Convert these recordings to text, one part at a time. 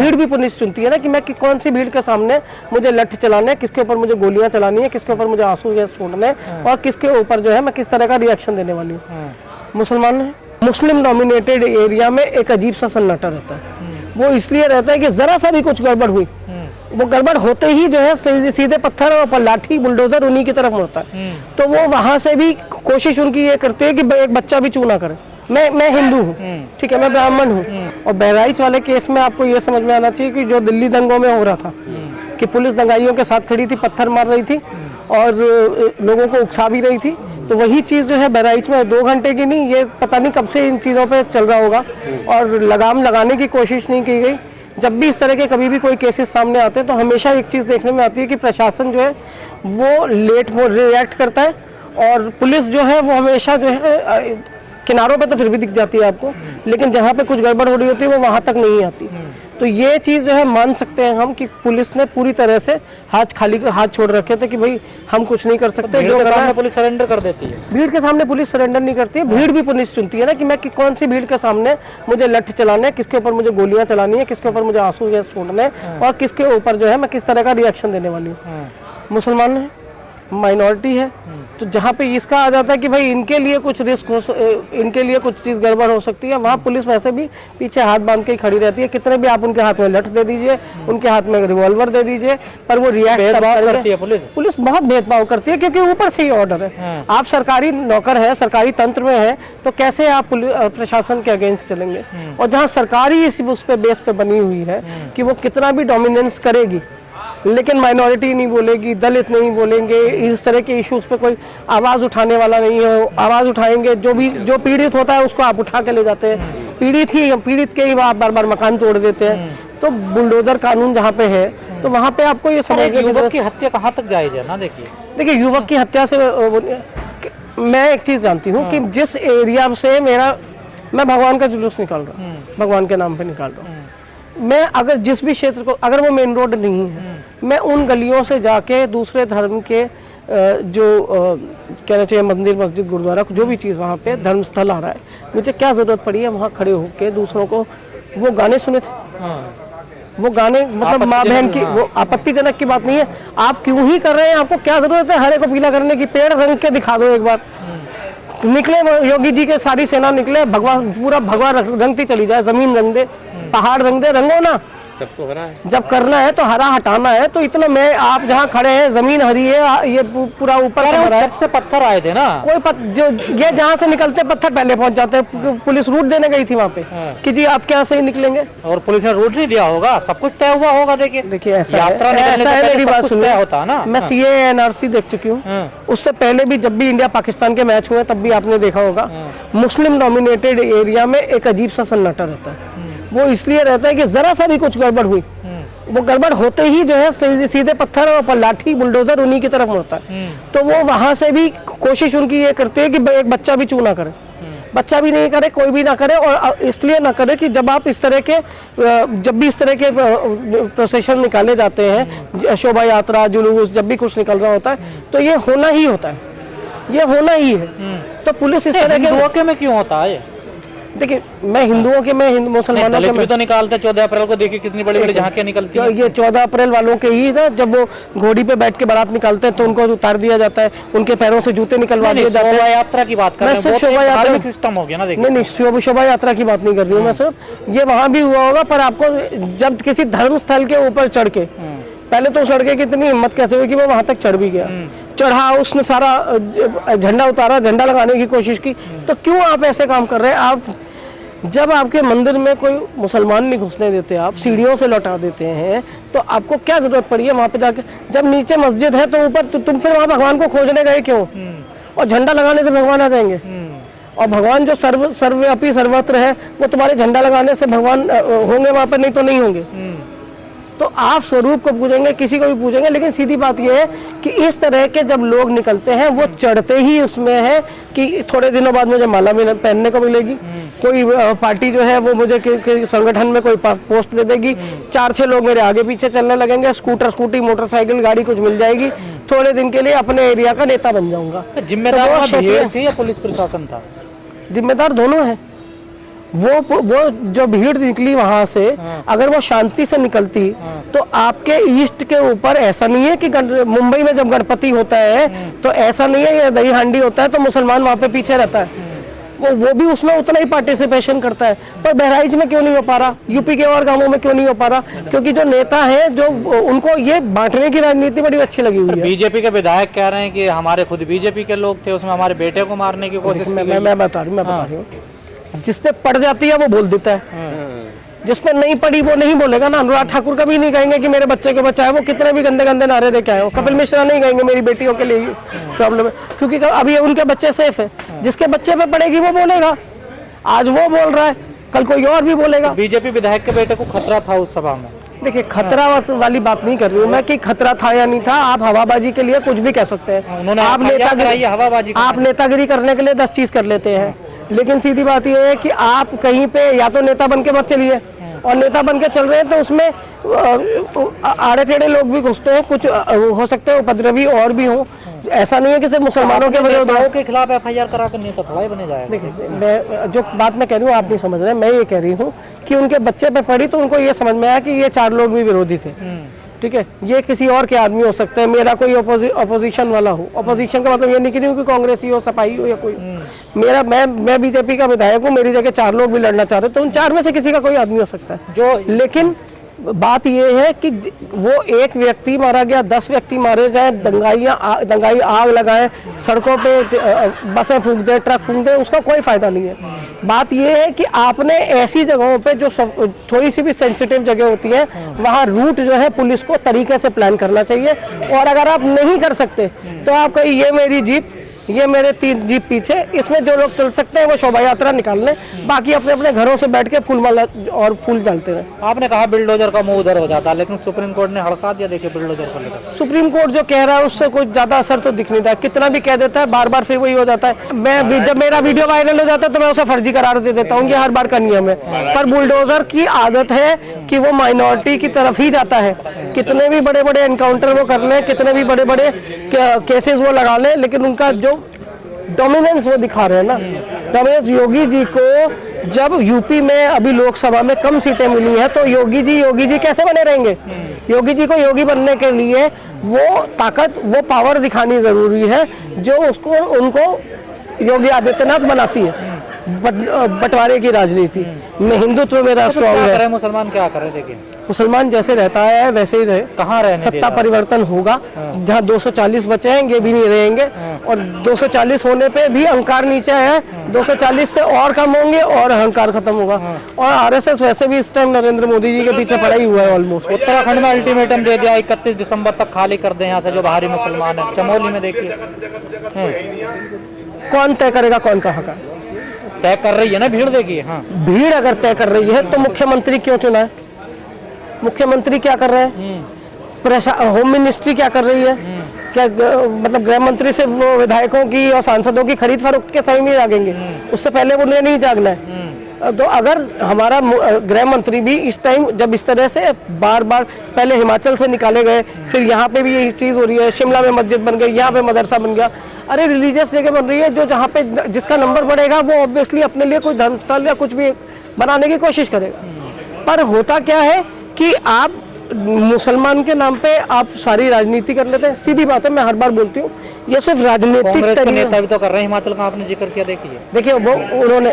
भीड़ भी पुलिस चुनती है ना कि मैं कौन सी भीड़ के सामने मुझे लठ चलाने है, किसके ऊपर मुझे गोलियां चलानी है, किसके ऊपर मुझे आंसू गैस छोड़ने और किसके ऊपर जो है मैं किस तरह का रिएक्शन देने वाली हूँ। मुसलमान है, मुस्लिम डोमिनेटेड एरिया में एक अजीब सा सन्नाटा रहता है। वो इसलिए रहता है कि जरा सा भी कुछ गड़बड़ हुई, वो गड़बड़ होते ही जो है सीधे पत्थर और लाठी बुलडोजर उन्हीं की तरफ मुड़ता है। तो वो वहां से भी कोशिश उनकी ये करते हैं कि एक बच्चा भी चू ना करे। मैं हिंदू हूँ, ठीक है, मैं ब्राह्मण हूँ। और बहराइच वाले केस में आपको ये समझ में आना चाहिए कि जो दिल्ली दंगों में हो रहा था कि पुलिस दंगाइयों के साथ खड़ी थी, पत्थर मार रही थी और लोगों को उकसा भी रही थी, तो वही चीज़ जो है बहराइच में 2 घंटे की नहीं, ये पता नहीं कब से इन चीज़ों पे चल रहा होगा और लगाम लगाने की कोशिश नहीं की गई। जब भी इस तरह के कभी भी कोई केसेस सामने आते हैं तो हमेशा एक चीज़ देखने में आती है कि प्रशासन जो है वो लेट वो रिएक्ट करता है और पुलिस जो है वो हमेशा जो है किनारों पे तो फिर भी दिख जाती है आपको, लेकिन जहाँ पे कुछ गड़बड़ हो रही होती है वो वहाँ तक नहीं आती। तो ये चीज़ जो है मान सकते हैं हम कि पुलिस ने पूरी तरह से हाथ छोड़ रखे थे कि भाई हम कुछ नहीं कर सकते। जो सामने पुलिस सरेंडर कर देती है, भीड़ के सामने पुलिस सरेंडर नहीं करती है, भीड़ भी पुलिस चुनती है ना कि मैं कौन सी भीड़ के सामने मुझे लठ चलाने है, किसके ऊपर मुझे गोलियां चलानी है, किसके ऊपर मुझे आंसू गैस छोड़ने और किसके ऊपर जो है मैं किस तरह का रिएक्शन देने वाली हूँ। मुसलमान है, माइनॉरिटी है, तो जहाँ पे इसका आ जाता है कि भाई इनके लिए कुछ रिस्क हो, इनके लिए कुछ चीज़ गड़बड़ हो सकती है, वहाँ पुलिस वैसे भी पीछे हाथ बांध के ही खड़ी रहती है। कितने भी आप उनके हाथ में लठ दे दीजिए, उनके हाथ में रिवॉल्वर दे दीजिए, पर वो रिएक्ट करती है। पुलिस बहुत भेदभाव करती है क्योंकि ऊपर से ही ऑर्डर है। आप सरकारी नौकर है, सरकारी तंत्र में है, तो कैसे आप प्रशासन के अगेंस्ट चलेंगे। और जहाँ सरकारी इस उस पे बेस पे बनी हुई है कि वो कितना भी डोमिनेंस करेगी लेकिन माइनॉरिटी नहीं बोलेगी, दलित नहीं बोलेंगे, इस तरह के इश्यूज पे कोई आवाज़ उठाने वाला नहीं है। आवाज़ उठाएंगे जो पीड़ित होता है उसको आप उठा के ले जाते हैं, पीड़ित के ही आप बार बार मकान तोड़ देते हैं। तो बुलडोजर कानून जहाँ पे है तो वहाँ पे आपको ये समझ, युवक की हत्या कहाँ तक जायज है ना। देखिए युवक की हत्या से मैं एक चीज़ जानती हूँ कि जिस एरिया से मैं भगवान का जुलूस निकाल रहा हूँ, भगवान के नाम पे निकाल रहा हूँ, मैं अगर जिस भी क्षेत्र को, अगर वो मेन रोड नहीं है, मैं उन गलियों से जाके दूसरे धर्म के जो कहना चाहिए मंदिर मस्जिद गुरुद्वारा जो भी चीज़ वहाँ पे धर्म स्थल आ रहा है, मुझे क्या ज़रूरत पड़ी है वहाँ खड़े होके दूसरों को वो गाने सुने थे। वो गाने मतलब माँ बहन की, वो आपत्तिजनक की बात नहीं है, आप क्यों ही कर रहे हैं, आपको क्या ज़रूरत है हरे को पीला करने की। पेड़ रंग के दिखा दो एक बार। निकले योगी जी के सारी सेना निकले, भगवान पूरा भगवा रंगती चली जाए, जमीन रंग दे, पहाड़ रंग दे, रंगो ना। सबको हरा है, जब करना है तो हरा हटाना है। तो इतना मैं आप जहाँ खड़े हैं जमीन हरी है, ये पूरा ऊपर से पत्थर आए थे ना, जो ये जहाँ से निकलते पत्थर पहले पहुँच जाते हैं। पुलिस रूट देने गई थी वहाँ पे कि जी आप क्या सही निकलेंगे, और पुलिस ने रूट नहीं दिया होगा, सब कुछ तय हुआ होगा। देखिए ऐसा है, मेरी बात सुनिए, होता है ना। मैं CAA NRC देख चुकी हूँ, उससे पहले भी जब भी इंडिया पाकिस्तान के मैच हुए तब भी आपने देखा होगा, मुस्लिम डोमिनेटेड एरिया में एक अजीब सा सन्नाटा रहता है। वो इसलिए रहता है कि जरा सा भी कुछ गड़बड़ हुई, वो गड़बड़ होते ही जो है सीधे पत्थर और लाठी बुलडोजर उन्हीं की तरफ मुड़ता है। तो वो वहां से भी कोशिश उनकी ये करते हैं कि एक बच्चा भी चू ना करे, बच्चा भी नहीं करे, कोई भी ना करे। और इसलिए ना करे कि जब आप जब भी इस तरह के प्रोसेशन निकाले जाते हैं, शोभा यात्रा जुलूस, जब भी कुछ निकल रहा होता है तो ये होना ही होता है, ये होना ही है। तो पुलिस इस तरह के धोखे में क्यों होता है? देखिए मैं हिंदुओं के, मैं मुसलमानों के भी तो निकालते 14 अप्रैल को, देखिए कितनी बड़ी बड़ी झांकियां निकलती हैं। ये 14 अप्रैल वालों के ही ना, जब वो घोड़ी पे बैठ के बारात निकालते हैं तो उनको उतार दिया जाता है, उनके पैरों से जूते निकलवा दिए जाते हैं। शोभा यात्रा की बात कर रहे हैं, शोभा यात्रा सिस्टम हो गया ना। देखिए नहीं, शोभा यात्रा की बात नहीं कर रही हूँ मैं, सिर्फ ये वहाँ भी हुआ होगा। पर आपको जब किसी धर्म स्थल के ऊपर चढ़ के, पहले तो उस लड़के की इतनी हिम्मत कैसे हुई कि वो वहां तक चढ़ भी गया, चढ़ा, उसने सारा झंडा उतारा, झंडा लगाने की कोशिश की। तो क्यों आप ऐसे काम कर रहे हैं? आप जब आपके मंदिर में कोई मुसलमान नहीं घुसने देते, आप सीढ़ियों से लौटा देते हैं, तो आपको क्या जरूरत पड़ी है वहां पे जाके? जब नीचे मस्जिद है तो ऊपर तुम फिर वहां भगवान को खोजने गए क्यों? और झंडा लगाने से भगवान आ जाएंगे? और भगवान जो सर्वव्यापी सर्वत्र है, वो तुम्हारे झंडा लगाने से भगवान होंगे वहां पर? नहीं तो नहीं होंगे। तो आप स्वरूप को पूजेंगे, किसी को भी पूजेंगे, लेकिन सीधी बात यह है कि इस तरह के जब लोग निकलते हैं वो चढ़ते ही उसमें है कि थोड़े दिनों बाद मुझे माला पहनने को मिलेगी, कोई पार्टी जो है वो मुझे संगठन में कोई पोस्ट दे देगी, 4-6 लोग मेरे आगे पीछे चलने लगेंगे, स्कूटी मोटरसाइकिल गाड़ी कुछ मिल जाएगी, थोड़े दिन के लिए अपने एरिया का नेता बन जाऊंगा। जिम्मेदार थी या पुलिस प्रशासन था? जिम्मेदार दोनों है। वो जो भीड़ निकली वहां से, अगर वो शांति से निकलती तो आपके ईस्ट के ऊपर ऐसा नहीं है कि मुंबई में जब गणपति होता है तो ऐसा नहीं है, ये दही हांडी होता है तो मुसलमान वहां पे पीछे रहता है, वो भी उसमें उतना ही पार्टिसिपेशन करता है। पर बहराइच में क्यों नहीं हो पा रहा, यूपी के और गांवों में क्यों नहीं हो पा रहा? क्योंकि जो नेता है, जो उनको ये बांटने की राजनीति बड़ी अच्छी लगी हुई है। बीजेपी के विधायक कह रहे हैं कि हमारे खुद बीजेपी के लोग थे, उसमें हमारे बेटे को मारने की कोशिश की गई। मैं बता रही हूँ, जिसपे पड़ जाती है वो बोल देता है, जिसपे नहीं पड़ी वो नहीं बोलेगा ना। अनुराग ठाकुर कभी नहीं कहेंगे कि मेरे बच्चे को बचाए, वो कितने भी गंदे गंदे नारे दे के आए हो। कपिल मिश्रा नहीं कहेंगे मेरी बेटियों के लिए प्रॉब्लम है, क्योंकि अभी उनके बच्चे सेफ है। जिसके बच्चे पे पड़ेगी वो बोलेगा। आज वो बोल रहा है, कल कोई और भी बोलेगा। बीजेपी विधायक के बेटे को खतरा था उस सभा में। देखिए, खतरा वाली बात नहीं कर रही हूँ मैं कि खतरा था या नहीं था। आप हवाबाजी के लिए कुछ भी कह सकते हैं। उन्होंने आप नेतागिरी करने के लिए 10 चीज कर लेते हैं, लेकिन सीधी बात यह है कि आप कहीं पे या तो नेता बन के मत चलिए, और नेता बन के चल रहे हैं तो उसमें आड़े टेढ़े लोग भी घुसते हैं, कुछ हो सकते हैं उपद्रवी और भी हो। ऐसा नहीं है कि सिर्फ मुसलमानों के विरोध के खिलाफ FIR करा कर नेता थोड़ा ही बने जाएगा। देखिए, मैं जो बात मैं कह रही हूँ आप नहीं समझ रहे, मैं ये कह रही हूँ कि उनके बच्चे पे पड़ी तो उनको ये समझ में आया कि ये 4 लोग भी विरोधी थे। ठीक है, ये किसी और के आदमी हो सकते हैं, मेरा कोई अपोजिशन वाला हो। अपोजिशन का मतलब ये नहीं कि कांग्रेसी हो, सपाई हो या कोई मेरा, मैं बीजेपी का विधायक हूँ, मेरी जगह 4 लोग भी लड़ना चाह रहे तो उन 4 में से किसी का कोई आदमी हो सकता है जो। लेकिन बात यह है कि वो एक व्यक्ति मारा गया, 10 व्यक्ति मारे जाए, दंगाई आग लगाए, सड़कों पे बसें फूंक दे, ट्रक फूंक दे, उसका कोई फायदा नहीं है। बात यह है कि आपने ऐसी जगहों पे जो थोड़ी सी भी सेंसिटिव जगह होती है, वहाँ रूट जो है पुलिस को तरीके से प्लान करना चाहिए। और अगर आप नहीं कर सकते तो आप कहीं ये मेरी जीप, ये मेरे 3 जीप पीछे, इसमें जो लोग चल सकते हैं वो शोभा यात्रा निकाल लें, बाकी अपने अपने घरों से बैठ के फूल माला और फूल डालते रहे। आपने कहा बिल्डोजर का मुंह उधर हो जाता है, लेकिन सुप्रीम कोर्ट ने हड़का दिया। देखिए बिल्डोजर को लेकर सुप्रीम कोर्ट जो कह रहा है उससे कोई ज्यादा असर तो दिख नहीं रहा है। कितना भी कह देता है, बार बार फिर वही हो जाता है। जब मेरा वीडियो वायरल हो जाता है तो मैं उसे फर्जी करार दे देता हूँ, ये हर बार का नियम है। पर बुलडोजर की आदत है कि वो माइनॉरिटी की तरफ ही जाता है। कितने भी बड़े बड़े एनकाउंटर वो कर लें, कितने भी बड़े बड़े केसेस वो लगा लें, लेकिन उनका जो डोमिनेंस वो दिखा रहे हैं ना, डोमिनेंस। योगी जी को जब यूपी में अभी लोकसभा में कम सीटें मिली है तो योगी जी कैसे बने रहेंगे? योगी जी को योगी बनने के लिए वो ताकत, वो पावर दिखानी जरूरी है जो उनको योगी आदित्यनाथ बनाती है। बंटवारे की राजनीति में हिंदुत्व मेरा स्ट्रॉन्ग है। मुसलमान क्या करे? देखिए, मुसलमान जैसे रहता है वैसे ही रहे। कहाँ रहे? सत्ता परिवर्तन होगा, जहाँ 240 बचे हैं ये भी नहीं रहेंगे, और 240 होने पे भी अहंकार नीचे है, 240 से और कम होंगे और अहंकार खत्म होगा। और RSS वैसे भी इस टाइम नरेंद्र मोदी जी के पीछे पड़ा ही हुआ है ऑलमोस्ट। उत्तराखंड में अल्टीमेटम दे दिया 31 दिसंबर तक खाली कर दें यहाँ से जो बाहरी मुसलमान है। चमोली में देखिए, कौन तय करेगा कौन कहाँ का? तय कर रही है ना भीड़। देखिए, हाँ, भीड़ अगर तय कर रही है तो मुख्यमंत्री क्यों चुना है? मुख्यमंत्री क्या कर रहे हैं? होम मिनिस्ट्री क्या कर रही है? क्या मतलब गृह मंत्री से वो विधायकों की और सांसदों की खरीद फरोख्त के समय में जागेंगे? उससे पहले उन्हें नहीं जागना है। तो अगर हमारा गृह मंत्री भी इस टाइम जब इस तरह से बार बार, पहले हिमाचल से निकाले गए, फिर यहाँ पे भी यही चीज हो रही है, शिमला में मस्जिद बन गई, यहाँ पे मदरसा बन गया। अरे रिलीजियस जगह बन रही है, जो जहाँ पे जिसका नंबर बढ़ेगा वो ऑब्वियसली अपने लिए कोई धर्मस्थल या कुछ भी बनाने की कोशिश करेगा। पर होता क्या है कि आप मुसलमान के नाम पे आप सारी राजनीति कर लेते हैं। सीधी बात है, मैं हर बार बोलती हूँ, ये सिर्फ राजनीतिक नेता भी तो कर रहे हैं। हिमाचल का आपने जिक्र किया, देखिए वो उन्होंने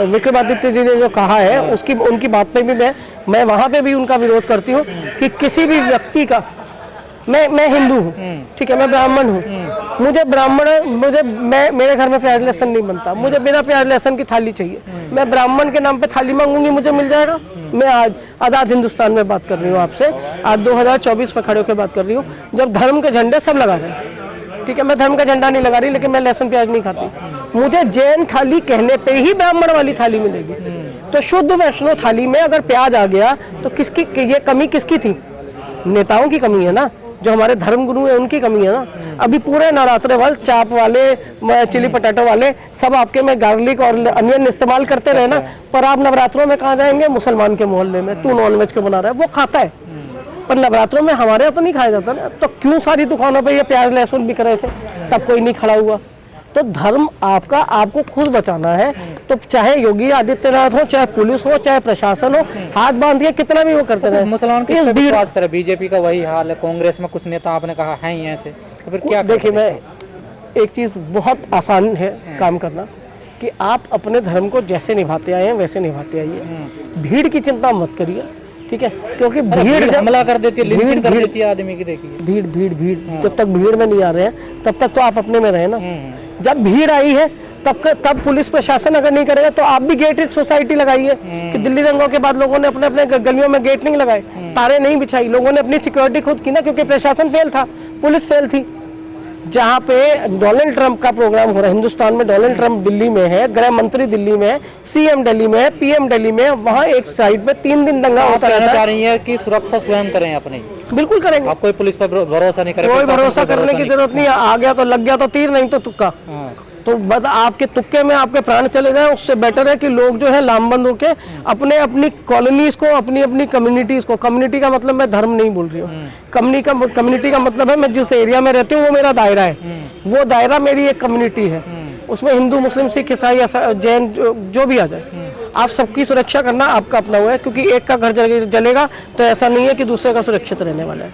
विक्रमादित्य जी ने जो कहा है उसकी, उनकी बात पे भी मैं वहां पे भी उनका विरोध करती हूँ कि किसी भी व्यक्ति का, मैं हिंदू हूँ, ठीक है, मैं ब्राह्मण हूँ, मेरे घर में प्याज लहसुन नहीं बनता, मुझे बिना प्याज लहसुन की थाली चाहिए। मैं ब्राह्मण के नाम पे थाली मांगूंगी, मुझे मिल जाएगा। मैं आज आज़ाद हिंदुस्तान में बात कर रही हूँ आपसे, आज 2024 में खड़े होकर बात कर रही हूँ, जब धर्म के झंडे सब लगा रहे हैं। ठीक है, मैं धर्म का झंडा नहीं लगा रही, लेकिन मैं लहसुन प्याज नहीं खाती। मुझे जैन थाली कहने पे ही ब्राह्मण वाली थाली मिलेगी। तो शुद्ध वैष्णव थाली में अगर प्याज आ गया तो किसकी ये कमी? किसकी थी? नेताओं की कमी है ना, जो हमारे धर्म गुरु है उनकी कमी है ना। अभी पूरे नवरात्रे वाले, चाप वाले, चिली पटाटो वाले सब आपके में गार्लिक और अनियन इस्तेमाल करते रहे ना, पर आप नवरात्रों में कहाँ जाएंगे? मुसलमान के मोहल्ले में, तू नॉनवेज क्यों बना रहा है? वो खाता है, पर नवरात्रों में हमारे यहाँ तो नहीं खाया जाता ना। तो क्यों सारी दुकानों पे ये प्याज लहसुन बिक रहे थे? तब कोई नहीं खड़ा हुआ। तो धर्म आपका, आपको खुद बचाना है। तो चाहे योगी आदित्यनाथ हो, चाहे पुलिस हो, चाहे प्रशासन हो, हाथ बांध के कितना भी वो करते रहे। मुसलमान किस इस पे भीड़, विश्वास करे? बीजेपी का वही हाल है, कांग्रेस में कुछ नेता आपने कहा हैं ही ऐसे, तो फिर क्या देखिए, करें? मैं एक चीज बहुत आसान है काम करना कि आप अपने धर्म को जैसे निभाते आए हैं वैसे निभाते आइए। भीड़ की चिंता मत करिए, ठीक है, क्योंकि भीड़ जब हमला कर देती है, लिंचिंग कर भीड़- देती है आदमी की, देखिए। भीड़ भीड़ भीड़ जब तक भीड़ में नहीं आ रहे हैं तब तक तो आप अपने में रहे ना। जब भीड़ आई है तब पुलिस प्रशासन अगर नहीं करेगा तो आप भी गेटेड सोसाइटी लगाइए। कि दिल्ली दंगों के बाद लोगों ने अपने अपने गलियों में गेट नहीं लगाए, तारे नहीं बिछाई, लोगों ने अपनी सिक्योरिटी खुद की ना, क्योंकि प्रशासन फेल था, पुलिस फेल थी। जहाँ पे डोनाल्ड ट्रंप का प्रोग्राम हो रहा है हिंदुस्तान में, डोनाल्ड ट्रंप दिल्ली में है, गृह मंत्री दिल्ली में है, सीएम दिल्ली में है, पीएम दिल्ली में है, वहाँ एक साइड पे 3 दिन दंगा आप होता कहना रहता चाह है। रही है कि सुरक्षा स्वयं करें अपनी, बिल्कुल करेंगे, आप कोई पुलिस पर भरोसा नहीं करें, कोई प्रशासन भरोसा पर करने की नहीं। जरूरत नहीं है। आ गया तो लग गया तो तीर, नहीं तो तुक्का। हाँ। तो बस आपके तुक्के में आपके प्राण चले जाएं, उससे बेटर है कि लोग जो है लामबंद होके अपने अपनी कॉलोनीज को, अपनी अपनी कम्युनिटीज को, कम्युनिटी का मतलब मैं धर्म नहीं बोल रही हूँ, कम्युनिटी का मतलब है मैं जिस एरिया में रहती हूँ वो मेरा दायरा है, वो दायरा मेरी एक कम्युनिटी है, उसमें हिंदू मुस्लिम सिख ईसाई जैन जो भी आ जाए, आप सबकी सुरक्षा करना आपका अपना हुआ है। क्योंकि एक का घर जलेगा तो ऐसा नहीं है कि दूसरे का सुरक्षित रहने वाला है।